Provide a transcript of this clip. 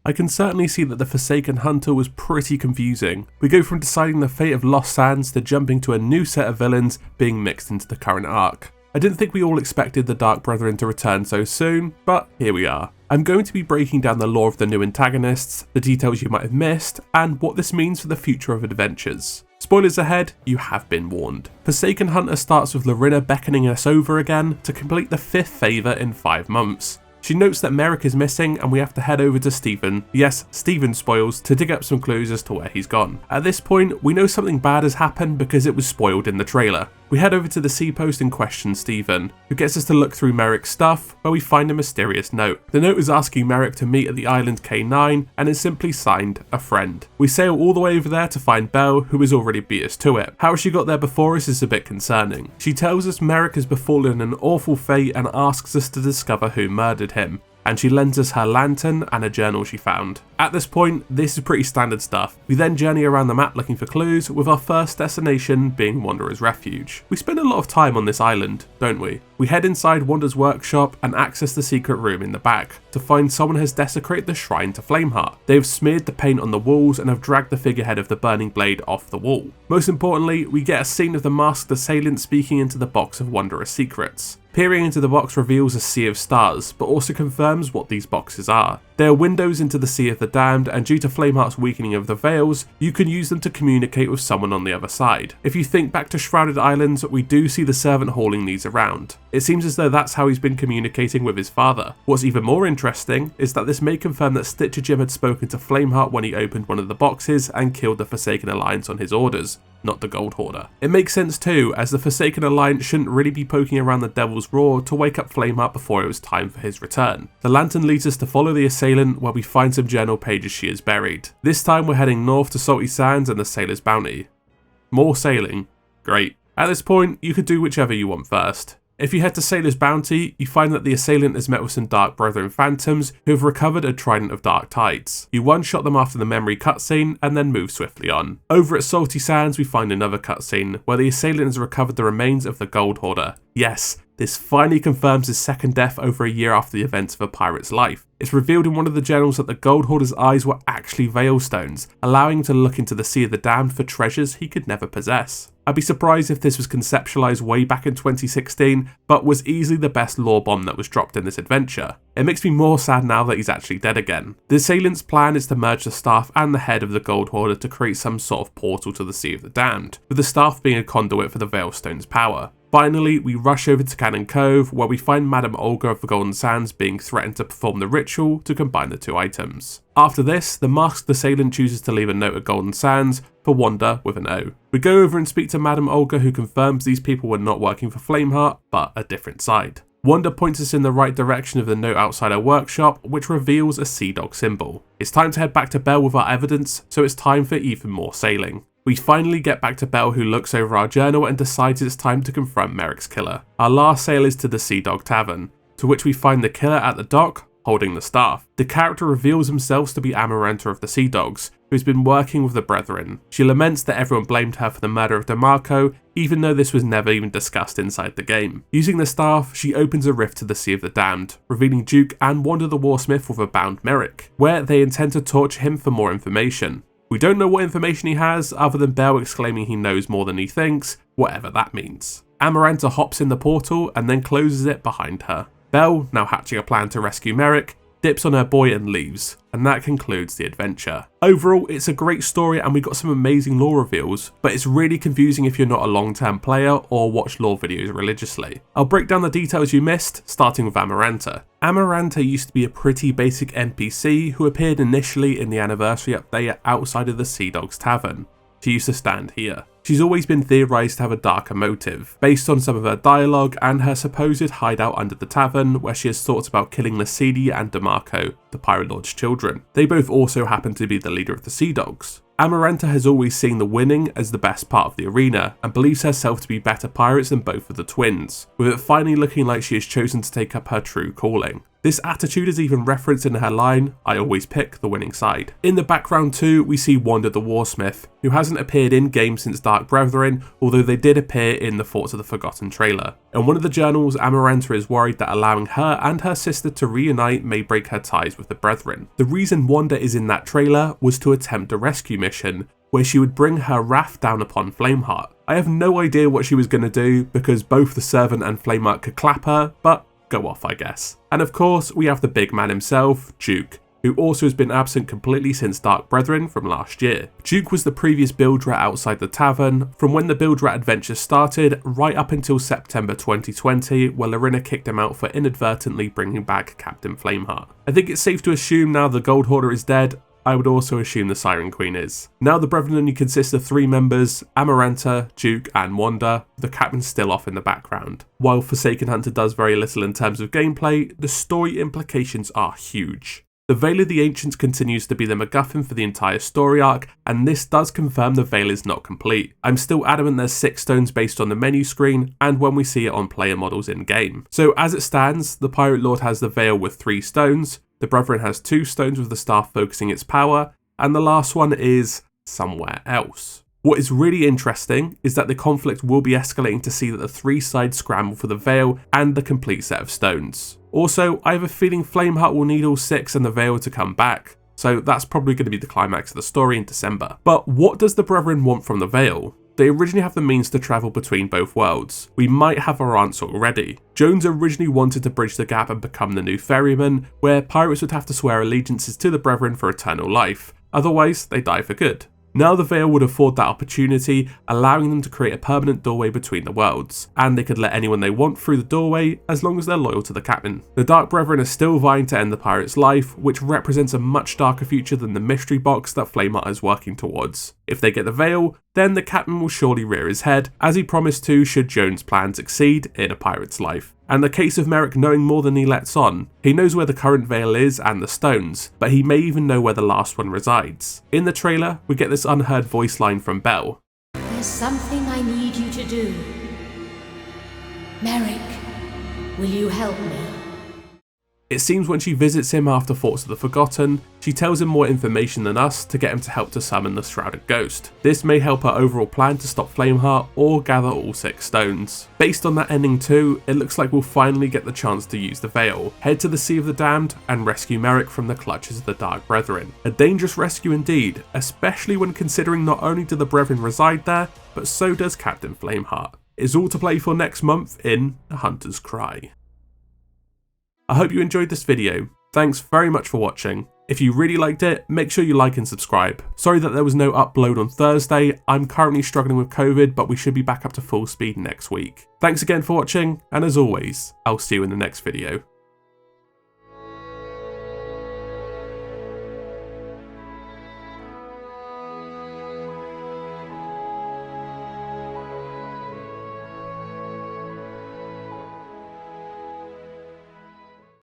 I can certainly see that the Forsaken Hunter was pretty confusing. We go from deciding the fate of Lost Sands to jumping to a new set of villains being mixed into the current arc. I didn't think we all expected the Dark Brethren to return so soon, but here we are. I'm going to be breaking down the lore of the new antagonists, the details you might have missed, and what this means for the future of adventures. Spoilers ahead, you have been warned. Forsaken Hunter starts with Lorina beckoning us over again to complete the 5th favour in 5 months. She notes that Merrick is missing and we have to head over to Stephen, yes, Stephen spoils, to dig up some clues as to where he's gone. At this point, we know something bad has happened because it was spoiled in the trailer. We head over to the sea post and question Stephen, who gets us to look through Merrick's stuff, where we find a mysterious note. The note is asking Merrick to meet at the island K9 and is simply signed, a friend. We sail all the way over there to find Belle, who has already beat us to it. How she got there before us is a bit concerning. She tells us Merrick has befallen an awful fate and asks us to discover who murdered him, and she lends us her lantern and a journal she found. At this point, this is pretty standard stuff. We then journey around the map looking for clues, with our first destination being Wanderer's Refuge. We spend a lot of time on this island, don't we? We head inside Wander's workshop and access the secret room in the back to find someone has desecrated the shrine to Flameheart. They have smeared the paint on the walls and have dragged the figurehead of the burning blade off the wall. Most importantly, we get a scene of the masked assailant speaking into the box of Wanderer's secrets. Peering into the box reveals a sea of stars, but also confirms what these boxes are. They are windows into the Sea of the Damned, and due to Flameheart's weakening of the veils, you can use them to communicate with someone on the other side. If you think back to Shrouded Islands, we do see the servant hauling these around. It seems as though that's how he's been communicating with his father. What's even more interesting is that this may confirm that Stitcher Jim had spoken to Flameheart when he opened one of the boxes and killed the Forsaken Alliance on his orders, not the Gold Hoarder. It makes sense too, as the Forsaken Alliance shouldn't really be poking around the Devil's Roar to wake up Flameheart before it was time for his return. The lantern leads us to follow the assailant, where we find some journal pages she has buried. This time we're heading north to Salty Sands and the Sailor's Bounty. More sailing? Great. At this point, you could do whichever you want first. If you head to Sailor's Bounty, you find that the assailant has met with some Dark Brethren phantoms who have recovered a Trident of Dark Tides. You one-shot them after the memory cutscene and then move swiftly on. Over at Salty Sands, we find another cutscene where the assailant has recovered the remains of the Gold Hoarder. Yes, this finally confirms his second death over a year after the events of a pirate's life. It's revealed in one of the journals that the Gold Hoarder's eyes were actually Veilstones, allowing him to look into the Sea of the Damned for treasures he could never possess. I'd be surprised if this was conceptualized way back in 2016, but was easily the best lore bomb that was dropped in this adventure. It makes me more sad now that he's actually dead again. The assailant's plan is to merge the staff and the head of the Gold Hoarder to create some sort of portal to the Sea of the Damned, with the staff being a conduit for the Veilstone's power. Finally, we rush over to Cannon Cove, where we find Madame Olga of the Golden Sands being threatened to perform the ritual to combine the two items. After this, the masked assailant chooses to leave a note at Golden Sands for Wander with an O. We go over and speak to Madame Olga, who confirms these people were not working for Flameheart, but a different side. Wander points us in the right direction of the note outside her workshop, which reveals a sea dog symbol. It's time to head back to Belle with our evidence, so it's time for even more sailing. We finally get back to Belle, who looks over our journal and decides it's time to confront Merrick's killer. Our last sail is to the Sea Dog Tavern, to which we find the killer at the dock, holding the staff. The character reveals himself to be Amaranta of the Sea Dogs, who's been working with the Brethren. She laments that everyone blamed her for the murder of DeMarco, even though this was never even discussed inside the game. Using the staff, she opens a rift to the Sea of the Damned, revealing Duke and Wander the Warsmith with a bound Merrick, where they intend to torture him for more information. We don't know what information he has, other than Belle exclaiming he knows more than he thinks, whatever that means. Amaranta hops in the portal and then closes it behind her. Belle, now hatching a plan to rescue Merrick, dips on her boy and leaves, and that concludes the adventure. Overall, it's a great story and we got some amazing lore reveals, but it's really confusing if you're not a long-term player or watch lore videos religiously. I'll break down the details you missed, starting with Amaranta. Amaranta used to be a pretty basic NPC who appeared initially in the anniversary update outside of the Sea Dogs Tavern. She used to stand here. She's always been theorised to have a darker motive, based on some of her dialogue and her supposed hideout under the tavern, where she has thoughts about killing Lasidi and DeMarco, the Pirate Lord's children. They both also happen to be the leader of the Sea Dogs. Amaranta has always seen the winning as the best part of the arena, and believes herself to be better pirates than both of the twins, with it finally looking like she has chosen to take up her true calling. This attitude is even referenced in her line, "I always pick the winning side." In the background too, we see Wanda the Warsmith, who hasn't appeared in-game since Dark Brethren, although they did appear in the Forts of the Forgotten trailer. In one of the journals, Amaranta is worried that allowing her and her sister to reunite may break her ties with the Brethren. The reason Wanda is in that trailer was to attempt a rescue mission, where she would bring her wrath down upon Flameheart. I have no idea what she was going to do, because both the Servant and Flameheart could clap her, but go off I guess. And of course, we have the big man himself, Duke, who also has been absent completely since Dark Brethren from last year. Duke was the previous build rat outside the tavern, from when the build rat adventure started, right up until September 2020, where Lorena kicked him out for inadvertently bringing back Captain Flameheart. I think it's safe to assume now the Gold Hoarder is dead, I would also assume the Siren Queen is. Now the Brethren only consist of 3 members, Amaranta, Duke and Wanda, with the Captain still off in the background. While Forsaken Hunter does very little in terms of gameplay, the story implications are huge. The Veil of the Ancients continues to be the MacGuffin for the entire story arc, and this does confirm the Veil is not complete. I'm still adamant there's 6 stones based on the menu screen, and when we see it on player models in game. So as it stands, the Pirate Lord has the Veil with 3 stones, the Brethren has 2 stones with the staff focusing its power, and the last one is somewhere else. What is really interesting is that the conflict will be escalating to see that the 3 sides scramble for the Veil and the complete set of stones. Also, I have a feeling Flameheart will need all 6 and the Veil to come back, so that's probably going to be the climax of the story in December. But what does the Brethren want from the Veil? They originally have the means to travel between both worlds. We might have our answer already. Jones originally wanted to bridge the gap and become the new ferryman, where pirates would have to swear allegiances to the Brethren for eternal life, otherwise they die for good. Now the Veil would afford that opportunity, allowing them to create a permanent doorway between the worlds, and they could let anyone they want through the doorway as long as they're loyal to the Captain. The Dark Brethren are still vying to end the pirate's life, which represents a much darker future than the mystery box that Flameheart is working towards. If they get the Veil, then the Captain will surely rear his head, as he promised to should Jones' plan succeed in a pirate's life. And the case of Merrick knowing more than he lets on. He knows where the current Veil is and the stones, but he may even know where the last one resides. In the trailer, we get this unheard voice line from Belle. "There's something I need you to do. Merrick, will you help me?" It seems when she visits him after Forts of the Forgotten, she tells him more information than us to get him to help to summon the Shrouded Ghost. This may help her overall plan to stop Flameheart or gather all 6 stones. Based on that ending too, it looks like we'll finally get the chance to use the Veil, head to the Sea of the Damned and rescue Merrick from the clutches of the Dark Brethren. A dangerous rescue indeed, especially when considering not only do the Brethren reside there, but so does Captain Flameheart. It's all to play for next month in A Hunter's Cry. I hope you enjoyed this video. Thanks very much for watching. If you really liked it, make sure you like and subscribe. Sorry that there was no upload on Thursday. I'm currently struggling with COVID, but we should be back up to full speed next week. Thanks again for watching, and as always, I'll see you in the next video.